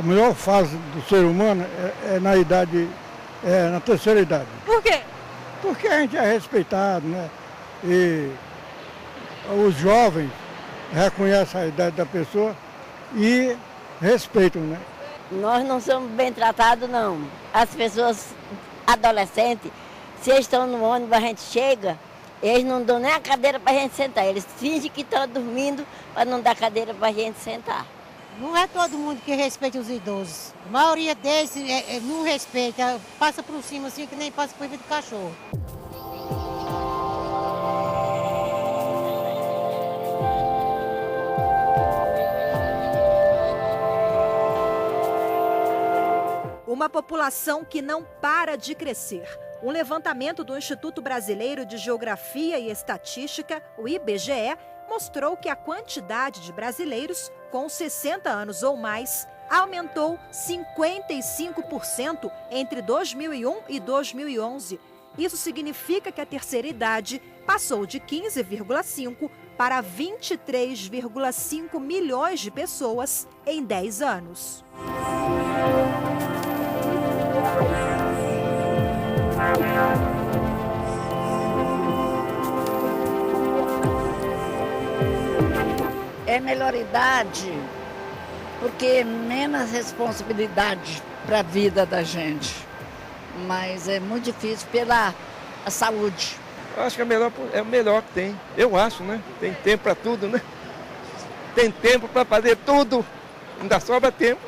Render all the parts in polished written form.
melhor fase do ser humano é na idade, na terceira idade. Por quê? Porque a gente é respeitado, né? E os jovens reconhecem a idade da pessoa e respeitam, né? Nós não somos bem tratados, não. As pessoas adolescentes, se eles estão no ônibus, a gente chega, eles não dão nem a cadeira para a gente sentar. Eles fingem que estão dormindo para não dar cadeira para a gente sentar. Não é todo mundo que respeita os idosos. A maioria deles não respeita, passa por cima assim que nem passa por vida do cachorro. Uma população que não para de crescer. Um levantamento do Instituto Brasileiro de Geografia e Estatística, o IBGE, mostrou que a quantidade de brasileiros com 60 anos ou mais aumentou 55% entre 2001 e 2011. Isso significa que a terceira idade passou de 15,5 para 23,5 milhões de pessoas em 10 anos. É melhor idade, porque menos responsabilidade para a vida da gente. Mas é muito difícil pela saúde. Eu acho que é o melhor que tem. Eu acho, né? Tem tempo para tudo, né? Tem tempo para fazer tudo. Ainda sobra tempo.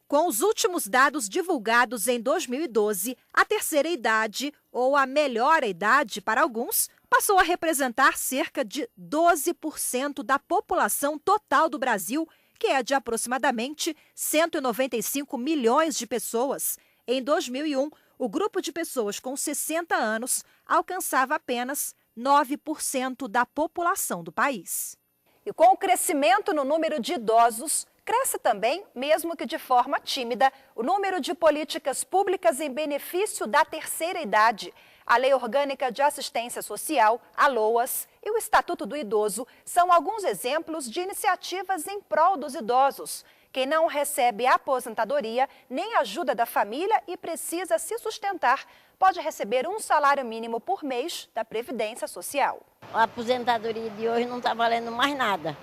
Com os últimos dados divulgados em 2012, a terceira idade, ou a melhor idade para alguns, passou a representar cerca de 12% da população total do Brasil, que é de aproximadamente 195 milhões de pessoas. Em 2001, o grupo de pessoas com 60 anos alcançava apenas 9% da população do país. E com o crescimento no número de idosos, cresce também, mesmo que de forma tímida, o número de políticas públicas em benefício da terceira idade. A Lei Orgânica de Assistência Social, a LOAS, e o Estatuto do Idoso são alguns exemplos de iniciativas em prol dos idosos. Quem não recebe aposentadoria nem ajuda da família e precisa se sustentar, pode receber um salário mínimo por mês da Previdência Social. A aposentadoria de hoje não está valendo mais nada.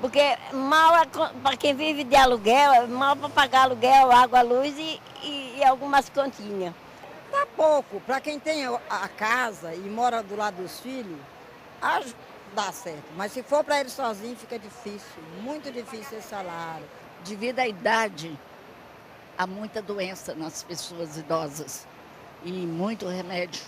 Porque mal para quem vive de aluguel, mal para pagar aluguel, água, luz e algumas continhas. Dá pouco. Para quem tem a casa e mora do lado dos filhos, dá certo. Mas se for para ele sozinho, fica difícil. Muito difícil esse salário. Devido à idade, há muita doença nas pessoas idosas e muito remédio.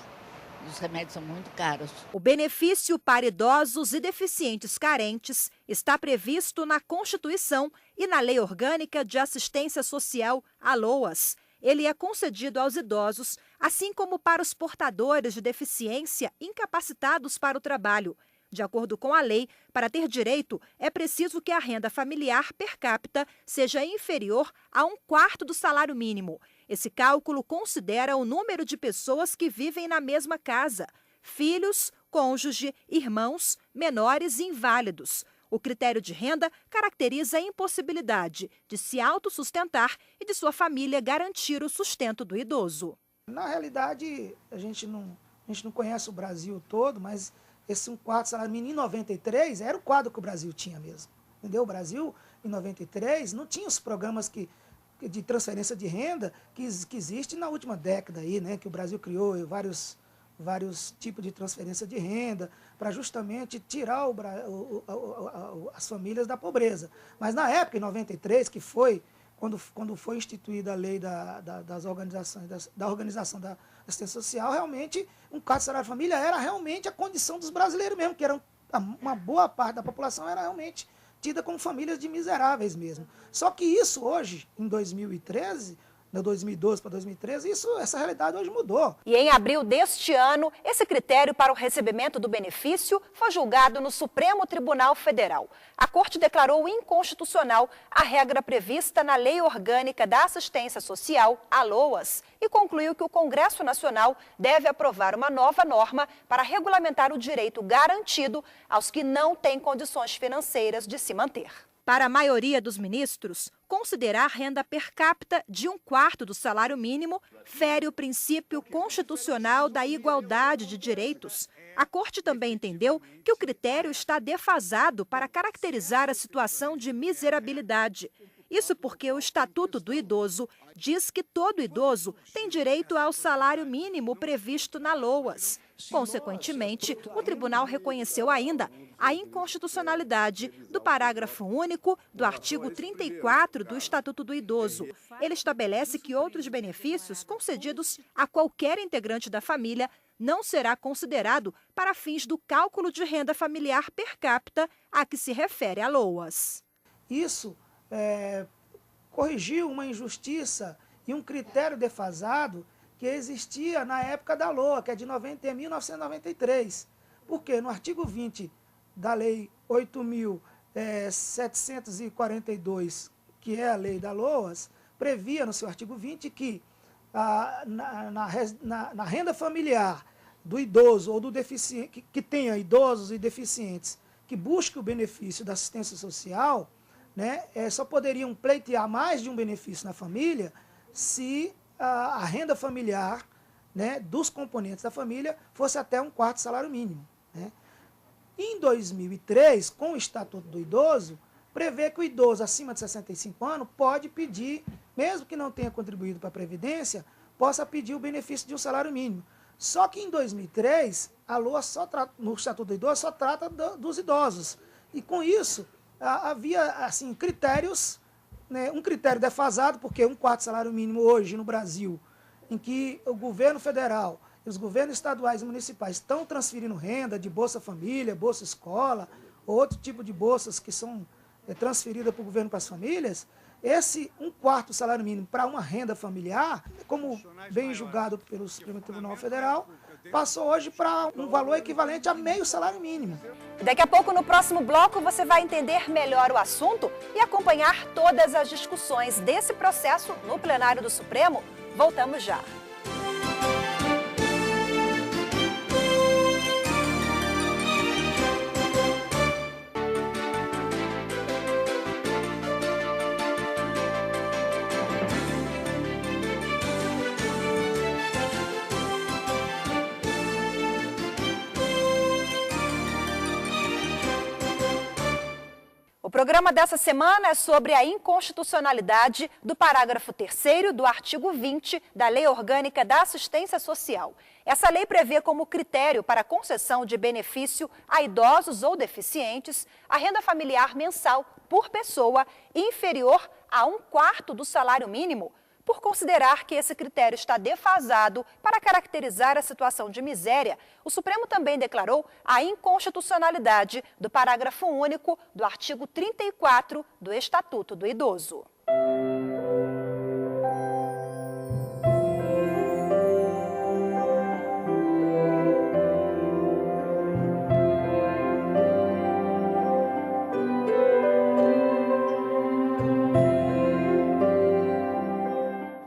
Os remédios são muito caros. O benefício para idosos e deficientes carentes está previsto na Constituição e na Lei Orgânica de Assistência Social, a LOAS. Ele é concedido aos idosos, assim como para os portadores de deficiência incapacitados para o trabalho. De acordo com a lei, para ter direito, é preciso que a renda familiar per capita seja inferior a 1/4 do salário mínimo. Esse cálculo considera o número de pessoas que vivem na mesma casa: filhos, cônjuge, irmãos, menores e inválidos. O critério de renda caracteriza a impossibilidade de se autossustentar e de sua família garantir o sustento do idoso. Na realidade, a gente não conhece o Brasil todo, mas esse 1/4 salário mínimo em 93 era o quadro que o Brasil tinha mesmo. Entendeu? O Brasil, em 93, não tinha os programas de transferência de renda que existe na última década aí, né? Que o Brasil criou vários tipos de transferência de renda para justamente tirar as famílias da pobreza. Mas na época, em 93, que foi quando foi instituída a lei da organização da assistência social, realmente 1/4 salário família era realmente a condição dos brasileiros mesmo, que uma boa parte da população era realmente tida como famílias de miseráveis mesmo. Só que isso hoje, em 2013, de 2012 para 2013, essa realidade hoje mudou. E em abril deste ano, esse critério para o recebimento do benefício foi julgado no Supremo Tribunal Federal. A Corte declarou inconstitucional a regra prevista na Lei Orgânica da Assistência Social, a LOAS, e concluiu que o Congresso Nacional deve aprovar uma nova norma para regulamentar o direito garantido aos que não têm condições financeiras de se manter. Para a maioria dos ministros, considerar renda per capita de 1/4 do salário mínimo fere o princípio constitucional da igualdade de direitos. A Corte também entendeu que o critério está defasado para caracterizar a situação de miserabilidade. Isso porque o Estatuto do Idoso diz que todo idoso tem direito ao salário mínimo previsto na LOAS. Consequentemente, o tribunal reconheceu ainda a inconstitucionalidade do parágrafo único do artigo 34 do Estatuto do Idoso. Ele estabelece que outros benefícios concedidos a qualquer integrante da família não será considerado para fins do cálculo de renda familiar per capita a que se refere a LOAS. Isso corrigiu uma injustiça e um critério defasado que existia na época da LOA, que é de 1993. Porque no artigo 20 da Lei 8.742, que é a lei da LOAS, previa no seu artigo 20 que na renda familiar do idoso ou do deficiente, que tenha idosos e deficientes que busque o benefício da assistência social, né, só poderiam pleitear mais de um benefício na família se a renda familiar, né, dos componentes da família fosse até 1/4 salário mínimo. Né. Em 2003, com o Estatuto do Idoso, prevê que o idoso acima de 65 anos pode pedir, mesmo que não tenha contribuído para a Previdência, possa pedir o benefício de um salário mínimo. Só que em 2003, a LOA no Estatuto do Idoso só trata dos idosos. E com isso, havia assim, critérios, né, um critério defasado, porque 1/4 salário mínimo hoje no Brasil, em que o governo federal e os governos estaduais e municipais estão transferindo renda de Bolsa Família, Bolsa Escola, ou outro tipo de bolsas que são transferidas para o governo para as famílias, esse 1/4 salário mínimo para uma renda familiar, como bem julgado pelo Supremo Tribunal Federal, passou hoje para um valor equivalente a meio salário mínimo. Daqui a pouco, no próximo bloco, você vai entender melhor o assunto e acompanhar todas as discussões desse processo no plenário do Supremo. Voltamos já. O programa dessa semana é sobre a inconstitucionalidade do parágrafo 3º do artigo 20 da Lei Orgânica da Assistência Social. Essa lei prevê como critério para a concessão de benefício a idosos ou deficientes a renda familiar mensal por pessoa inferior a 1/4 do salário mínimo, por considerar que esse critério está defasado para caracterizar a situação de miséria. O Supremo também declarou a inconstitucionalidade do parágrafo único do artigo 34 do Estatuto do Idoso.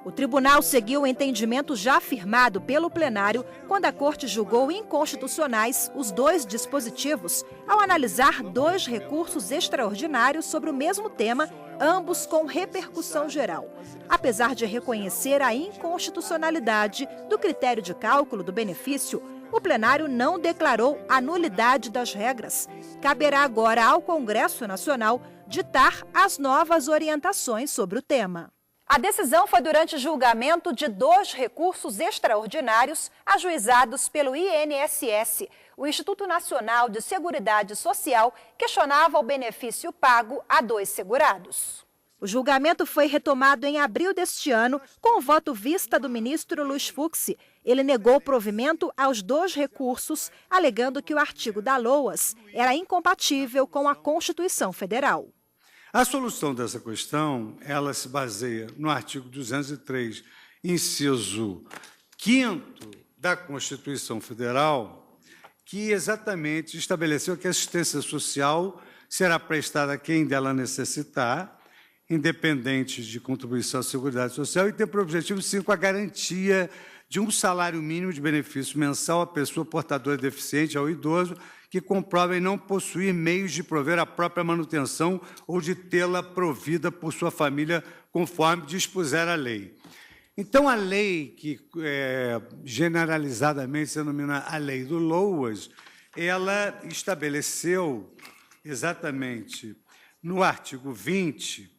O tribunal seguiu o entendimento já firmado pelo plenário quando a Corte julgou inconstitucionais os 2 dispositivos ao analisar 2 recursos extraordinários sobre o mesmo tema, ambos com repercussão geral. Apesar de reconhecer a inconstitucionalidade do critério de cálculo do benefício, o plenário não declarou a nulidade das regras. Caberá agora ao Congresso Nacional ditar as novas orientações sobre o tema. A decisão foi durante o julgamento de 2 recursos extraordinários ajuizados pelo INSS. O Instituto Nacional de Seguridade Social questionava o benefício pago a 2 segurados. O julgamento foi retomado em abril deste ano, com o voto vista do ministro Luiz Fux. Ele negou provimento aos 2 recursos, alegando que o artigo da LOAS era incompatível com a Constituição Federal. A solução dessa questão, ela se baseia no artigo 203, inciso 5º da Constituição Federal, que exatamente estabeleceu que a assistência social será prestada a quem dela necessitar, independente de contribuição à Seguridade Social, e tem por objetivo, sim, a garantia de um salário mínimo de benefício mensal à pessoa portadora deficiente, ao idoso, que comprovem não possuir meios de prover a própria manutenção ou de tê-la provida por sua família, conforme dispuser a lei. Então, a lei que generalizadamente se denomina a Lei do LOAS, ela estabeleceu exatamente no artigo 20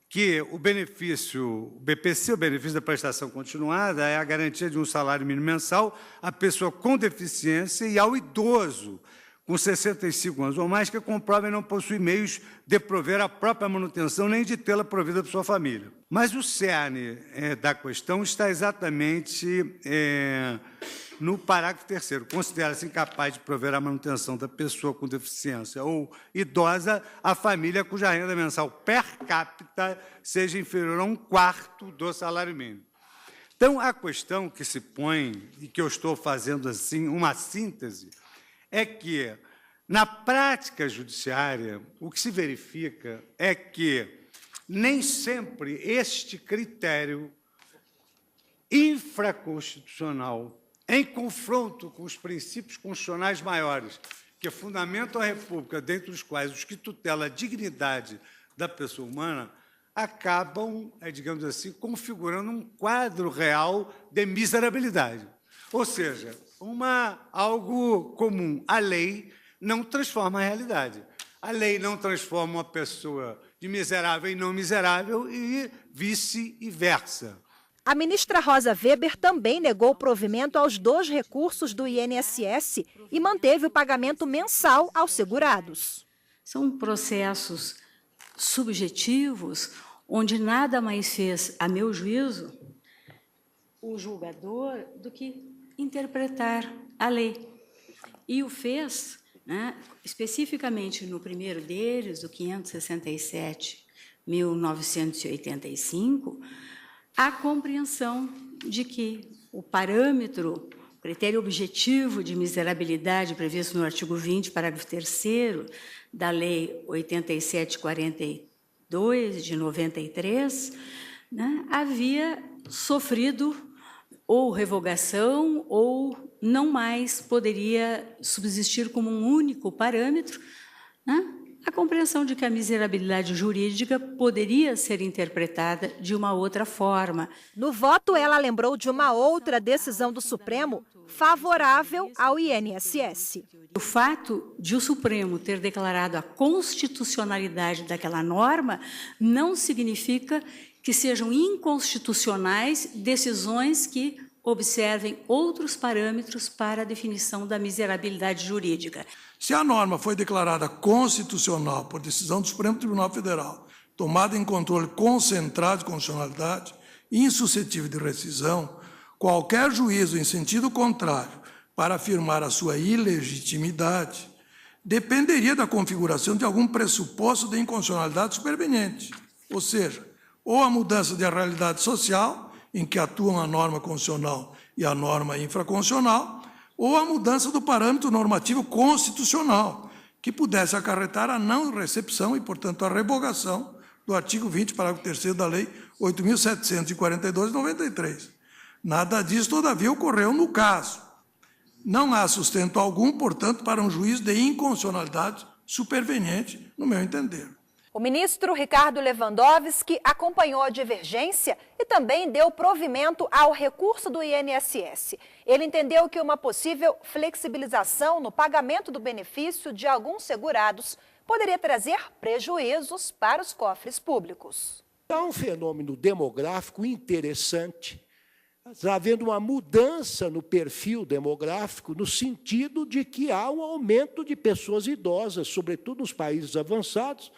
que o BPC, o benefício da prestação continuada, é a garantia de um salário mínimo mensal à pessoa com deficiência e ao idoso com 65 anos ou mais que comprovem não possuir meios de prover a própria manutenção nem de tê-la provida por sua família. Mas o cerne da questão está exatamente no parágrafo 3º. Considera-se incapaz de prover a manutenção da pessoa com deficiência ou idosa a família cuja renda mensal per capita seja inferior a 1/4 do salário mínimo. Então, a questão que se põe, e que eu estou fazendo assim uma síntese, é que, na prática judiciária, o que se verifica é que nem sempre este critério infraconstitucional, em confronto com os princípios constitucionais maiores, que fundamentam a República, dentre os quais os que tutelam a dignidade da pessoa humana, acabam, digamos assim, configurando um quadro real de miserabilidade. Ou seja, algo comum. A lei não transforma a realidade. A lei não transforma uma pessoa de miserável em não miserável e vice-versa. A ministra Rosa Weber também negou provimento aos 2 recursos do INSS e manteve o pagamento mensal aos segurados. São processos subjetivos, onde nada mais fez, a meu juízo, o julgador do que interpretar a lei. E o fez, né, especificamente no primeiro deles, o 567/1985, a compreensão de que o parâmetro, o critério objetivo de miserabilidade previsto no artigo 20, parágrafo 3º da Lei 8742, de 93, né, havia sofrido ou revogação ou não mais poderia subsistir como um único parâmetro, né, a compreensão de que a miserabilidade jurídica poderia ser interpretada de uma outra forma. No voto, ela lembrou de uma outra decisão do Supremo favorável ao INSS. O fato de o Supremo ter declarado a constitucionalidade daquela norma não significa que sejam inconstitucionais decisões que observem outros parâmetros para a definição da miserabilidade jurídica. Se a norma foi declarada constitucional por decisão do Supremo Tribunal Federal, tomada em controle concentrado de constitucionalidade, insuscetível de rescisão, qualquer juízo em sentido contrário para afirmar a sua ilegitimidade dependeria da configuração de algum pressuposto de inconstitucionalidade superveniente, ou seja, ou a mudança da realidade social, em que atuam a norma constitucional e a norma infraconstitucional, ou a mudança do parâmetro normativo constitucional, que pudesse acarretar a não recepção e, portanto, a revogação do artigo 20, parágrafo 3º da Lei 8.742, de 93. Nada disso, todavia, ocorreu no caso. Não há sustento algum, portanto, para um juízo de inconstitucionalidade superveniente, no meu entender. O ministro Ricardo Lewandowski acompanhou a divergência e também deu provimento ao recurso do INSS. Ele entendeu que uma possível flexibilização no pagamento do benefício de alguns segurados poderia trazer prejuízos para os cofres públicos. Há um fenômeno demográfico interessante. Está havendo uma mudança no perfil demográfico, no sentido de que há um aumento de pessoas idosas, sobretudo nos países avançados,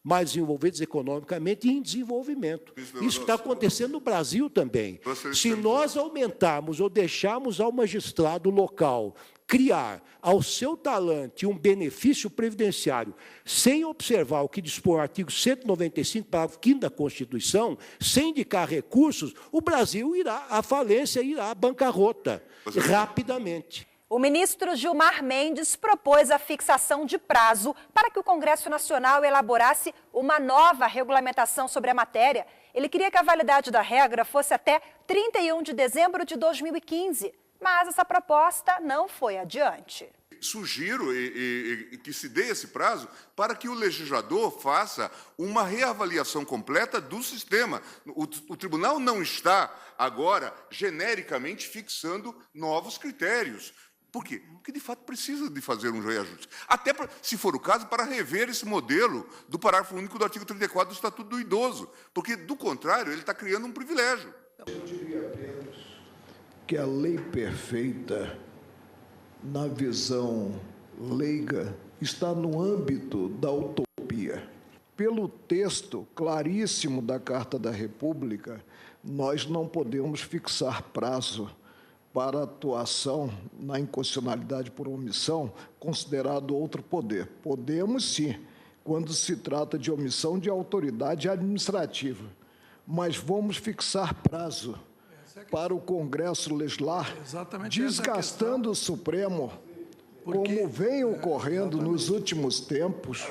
mais desenvolvidos economicamente e em desenvolvimento. Isso está acontecendo no Brasil também. Se nós aumentarmos ou deixarmos ao magistrado local criar ao seu talante um benefício previdenciário sem observar o que dispõe o artigo 195, parágrafo 5º da Constituição, sem indicar recursos, o Brasil irá à falência, irá à bancarrota, rapidamente. O ministro Gilmar Mendes propôs a fixação de prazo para que o Congresso Nacional elaborasse uma nova regulamentação sobre a matéria. Ele queria que a validade da regra fosse até 31 de dezembro de 2015, mas essa proposta não foi adiante. Sugiro que se dê esse prazo para que o legislador faça uma reavaliação completa do sistema. O tribunal não está agora genericamente fixando novos critérios. Por quê? Porque, de fato, precisa de fazer um reajuste. Até, se for o caso, para rever esse modelo do parágrafo único do artigo 34 do Estatuto do Idoso. Porque, do contrário, ele está criando um privilégio. Eu diria apenas que a lei perfeita, na visão leiga, está no âmbito da utopia. Pelo texto claríssimo da Carta da República, nós não podemos fixar prazo para atuação na inconstitucionalidade por omissão, considerado outro poder. Podemos, sim, quando se trata de omissão de autoridade administrativa, mas vamos fixar prazo para o Congresso legislar, desgastando o Supremo, como vem ocorrendo nos últimos tempos.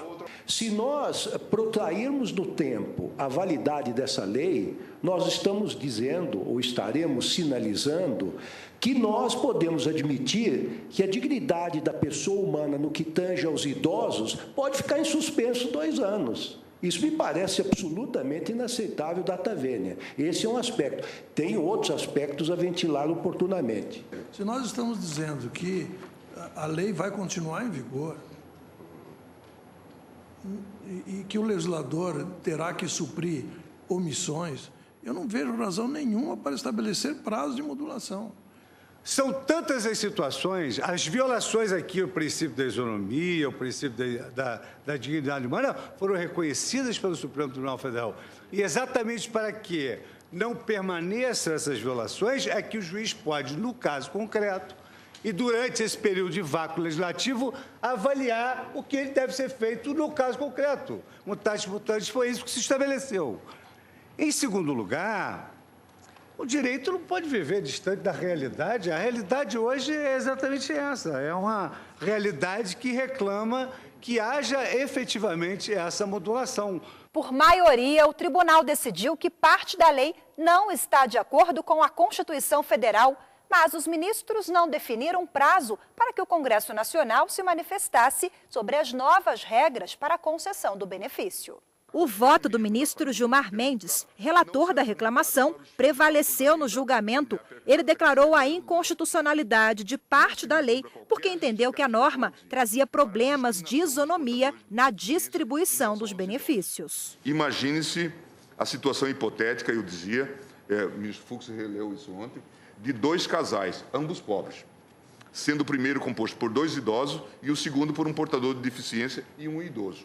Se nós protrairmos no tempo a validade dessa lei, nós estamos dizendo, ou estaremos sinalizando, que nós podemos admitir que a dignidade da pessoa humana no que tange aos idosos pode ficar em suspenso 2 anos. Isso me parece absolutamente inaceitável, data vênia. Esse é um aspecto. Tem outros aspectos a ventilar oportunamente. Se nós estamos dizendo que a lei vai continuar em vigor e que o legislador terá que suprir omissões, eu não vejo razão nenhuma para estabelecer prazo de modulação. São tantas as situações, as violações aqui ao princípio da isonomia, ao princípio da dignidade humana, foram reconhecidas pelo Supremo Tribunal Federal. E exatamente para que não permaneçam essas violações, é que o juiz pode, no caso concreto, e durante esse período de vácuo legislativo, avaliar o que ele deve ser feito no caso concreto. Mutatis mutandis, foi isso que se estabeleceu. Em segundo lugar, o direito não pode viver distante da realidade. A realidade hoje é exatamente essa. É uma realidade que reclama que haja efetivamente essa modulação. Por maioria, o tribunal decidiu que parte da lei não está de acordo com a Constituição Federal, mas os ministros não definiram prazo para que o Congresso Nacional se manifestasse sobre as novas regras para a concessão do benefício. O voto do ministro Gilmar Mendes, relator da reclamação, prevaleceu no julgamento. Ele declarou a inconstitucionalidade de parte da lei porque entendeu que a norma trazia problemas de isonomia na distribuição dos benefícios. Imagine-se a situação hipotética, eu dizia, o ministro Fux releu isso ontem, de 2 casais, ambos pobres, sendo o primeiro composto por 2 idosos e o segundo por um portador de deficiência e um idoso.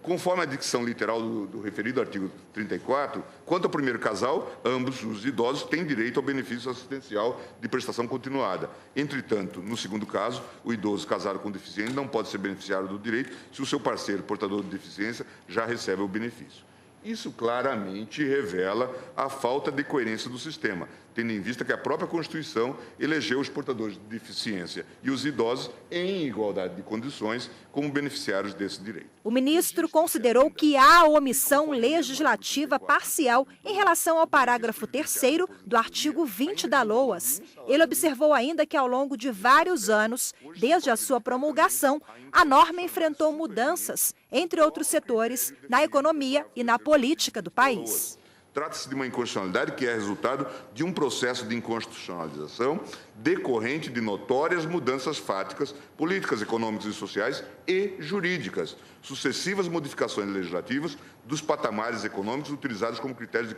Conforme a dicção literal do referido artigo 34, quanto ao primeiro casal, ambos os idosos têm direito ao benefício assistencial de prestação continuada. Entretanto, no segundo caso, o idoso casado com deficiente não pode ser beneficiário do direito se o seu parceiro portador de deficiência já recebe o benefício. Isso claramente revela a falta de coerência do sistema, tendo em vista que a própria Constituição elegeu os portadores de deficiência e os idosos em igualdade de condições como beneficiários desse direito. O ministro considerou que há omissão legislativa parcial em relação ao parágrafo 3º do artigo 20 da LOAS. Ele observou ainda que ao longo de vários anos, desde a sua promulgação, a norma enfrentou mudanças, entre outros setores, na economia e na política do país. Trata-se de uma inconstitucionalidade que é resultado de um processo de inconstitucionalização decorrente de notórias mudanças fáticas, políticas, econômicas e sociais e jurídicas, sucessivas modificações legislativas dos patamares econômicos utilizados como critérios de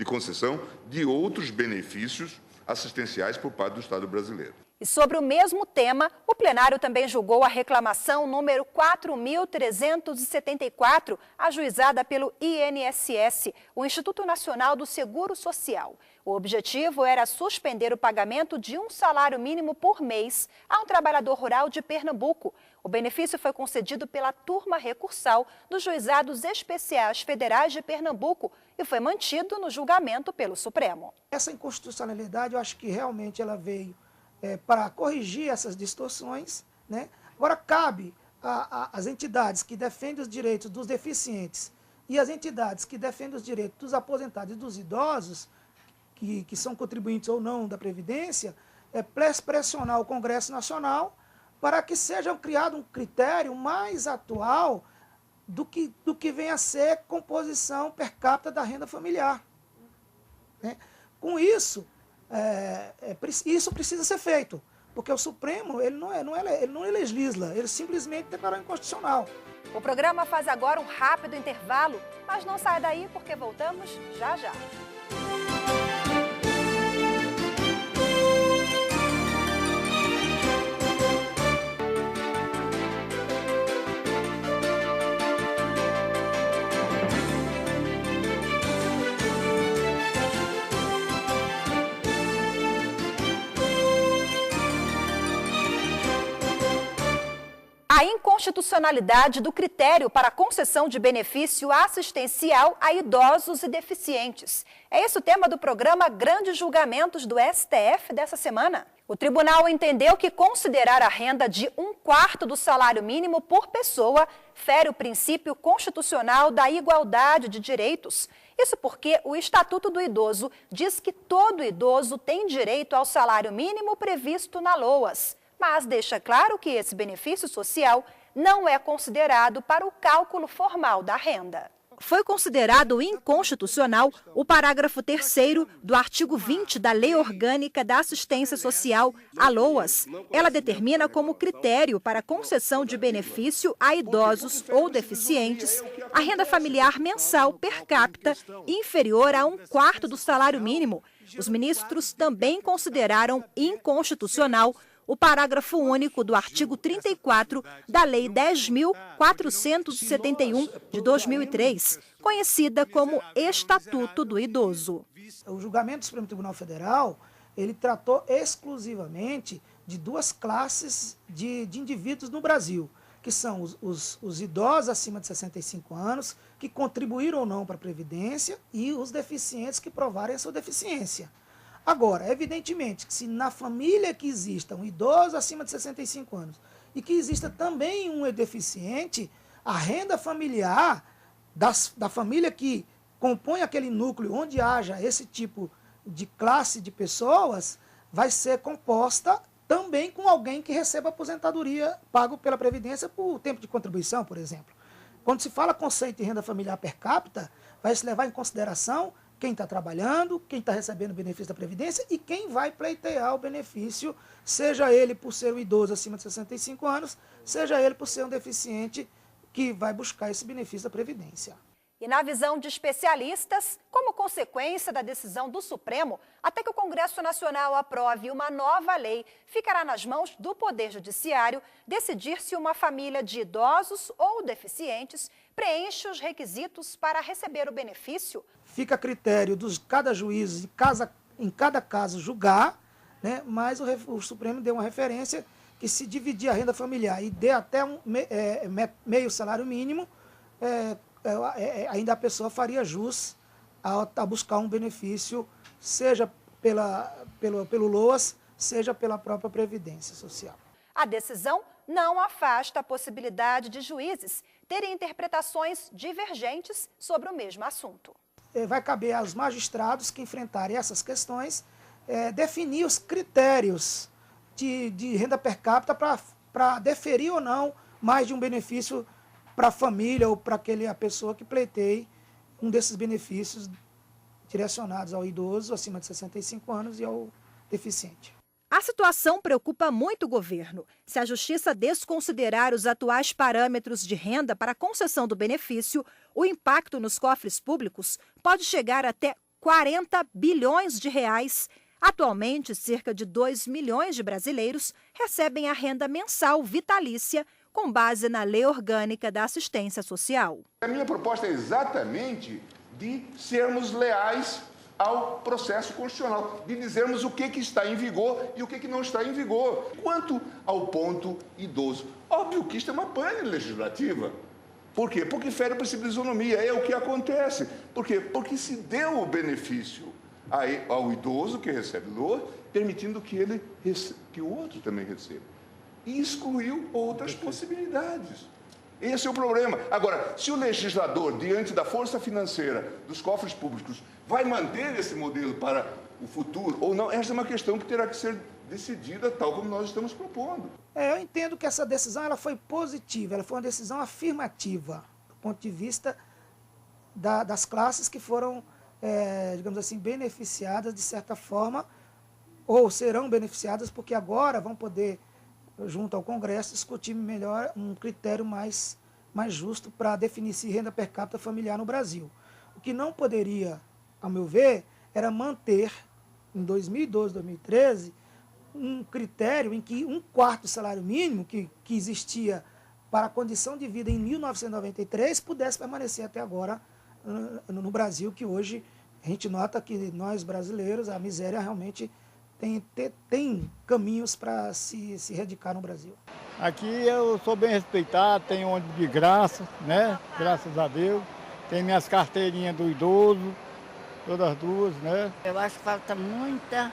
concessão de outros benefícios assistenciais por parte do Estado brasileiro. E sobre o mesmo tema, o plenário também julgou a reclamação número 4.374, ajuizada pelo INSS, o Instituto Nacional do Seguro Social. O objetivo era suspender o pagamento de um salário mínimo por mês a um trabalhador rural de Pernambuco. O benefício foi concedido pela turma recursal dos Juizados Especiais Federais de Pernambuco e foi mantido no julgamento pelo Supremo. Essa inconstitucionalidade, eu acho que realmente ela veio para corrigir essas distorções, né? Agora, cabe às entidades que defendem os direitos dos deficientes e as entidades que defendem os direitos dos aposentados e dos idosos, que são contribuintes ou não da Previdência, pressionar o Congresso Nacional para que seja criado um critério mais atual do que vem a ser composição per capita da renda familiar. Né? Com isso, isso precisa ser feito, porque o Supremo ele não legisla, ele simplesmente declarou inconstitucional. O programa faz agora um rápido intervalo, mas não sai daí porque voltamos já já. A inconstitucionalidade do critério para a concessão de benefício assistencial a idosos e deficientes. É esse o tema do programa Grandes Julgamentos do STF dessa semana. O tribunal entendeu que considerar a renda de 1/4 do salário mínimo por pessoa fere o princípio constitucional da igualdade de direitos. Isso porque o Estatuto do Idoso diz que todo idoso tem direito ao salário mínimo previsto na LOAS, mas deixa claro que esse benefício social não é considerado para o cálculo formal da renda. Foi considerado inconstitucional o parágrafo 3º do artigo 20 da Lei Orgânica da Assistência Social, a LOAS. Ela determina como critério para a concessão de benefício a idosos ou deficientes a renda familiar mensal per capita inferior a 1/4 do salário mínimo. Os ministros também consideraram inconstitucional o parágrafo único do artigo 34 da Lei 10.471 de 2003, conhecida como Estatuto do Idoso. O julgamento do Supremo Tribunal Federal, ele tratou exclusivamente de duas classes de indivíduos no Brasil, que são os idosos acima de 65 anos, que contribuíram ou não para a Previdência, e os deficientes que provarem a sua deficiência. Agora, evidentemente, que se na família que exista um idoso acima de 65 anos e que exista também um deficiente, a renda familiar da família que compõe aquele núcleo onde haja esse tipo de classe de pessoas vai ser composta também com alguém que receba aposentadoria pago pela Previdência por tempo de contribuição, por exemplo. Quando se fala conceito de renda familiar per capita, vai se levar em consideração quem está trabalhando, quem está recebendo o benefício da Previdência e quem vai pleitear o benefício, seja ele por ser um idoso acima de 65 anos, seja ele por ser um deficiente que vai buscar esse benefício da Previdência. E na visão de especialistas, como consequência da decisão do Supremo, até que o Congresso Nacional aprove uma nova lei, ficará nas mãos do Poder Judiciário decidir se uma família de idosos ou deficientes preenche os requisitos para receber o benefício. Fica a critério de cada juiz, em cada caso, julgar, né? Mas o Supremo deu uma referência que se dividir a renda familiar e der até meio salário mínimo, ainda a pessoa faria jus a buscar um benefício, seja pelo LOAS, seja pela própria Previdência Social. A decisão não afasta a possibilidade de juízes terem interpretações divergentes sobre o mesmo assunto. Vai caber aos magistrados que enfrentarem essas questões definir os critérios de renda per capita para deferir ou não mais de um benefício para a família ou para a pessoa que pleiteie um desses benefícios direcionados ao idoso acima de 65 anos e ao deficiente. A situação preocupa muito o governo. Se a Justiça desconsiderar os atuais parâmetros de renda para a concessão do benefício, o impacto nos cofres públicos pode chegar até 40 bilhões de reais. Atualmente, cerca de 2 milhões de brasileiros recebem a renda mensal vitalícia com base na Lei Orgânica da Assistência Social. A minha proposta é exatamente de sermos leais ao processo constitucional, de dizermos o que está em vigor e o que não está em vigor. Quanto ao ponto idoso, óbvio que isto é uma pane legislativa. Por quê? Porque fere o princípio de isonomia, é o que acontece. Por quê? Porque se deu o benefício ao idoso que recebe LOA, permitindo que o outro também receba. E excluiu outras possibilidades. Esse é o problema. Agora, se o legislador, diante da força financeira dos cofres públicos, vai manter esse modelo para o futuro ou não, essa é uma questão que terá que ser decidida tal como nós estamos propondo. Eu entendo que essa decisão ela foi positiva, ela foi uma decisão afirmativa, do ponto de vista das classes que foram, digamos assim, beneficiadas de certa forma, ou serão beneficiadas porque agora vão poder, junto ao Congresso, discutir melhor um critério mais justo para definir se renda per capita familiar no Brasil. O que não poderia, ao meu ver, era manter, em 2012, 2013, um critério em que 1/4 do salário mínimo que existia para a condição de vida em 1993 pudesse permanecer até agora no Brasil, que hoje a gente nota que nós brasileiros, a miséria realmente tem caminhos para se erradicar no Brasil. Aqui eu sou bem respeitado, tenho ônibus de graça, né? Graças a Deus. Tenho minhas carteirinhas do idoso, todas duas, né? Eu acho que falta muita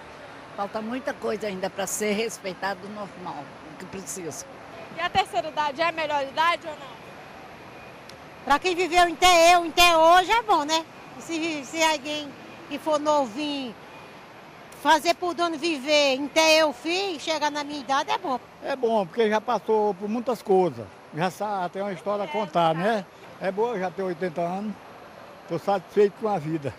coisa ainda para ser respeitado do normal, o que precisa. E a terceira idade é a melhor idade ou não? Para quem viveu até hoje é bom, né? Se alguém que for novinho fazer por dono viver até eu chegar na minha idade é bom. É bom, porque já passou por muitas coisas. Já tem uma história a contar, né? É bom, já tenho 80 anos. Estou satisfeito com a vida.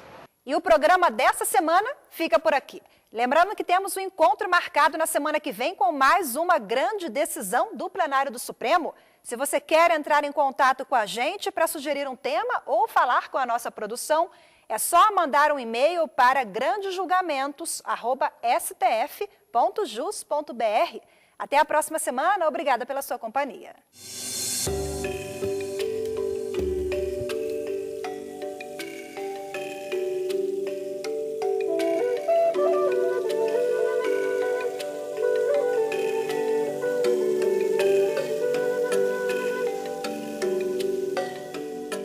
E o programa dessa semana fica por aqui. Lembrando que temos um encontro marcado na semana que vem com mais uma grande decisão do plenário do Supremo. Se você quer entrar em contato com a gente para sugerir um tema ou falar com a nossa produção, é só mandar um e-mail para grandejulgamentos@stf.jus.br. Até a próxima semana. Obrigada pela sua companhia.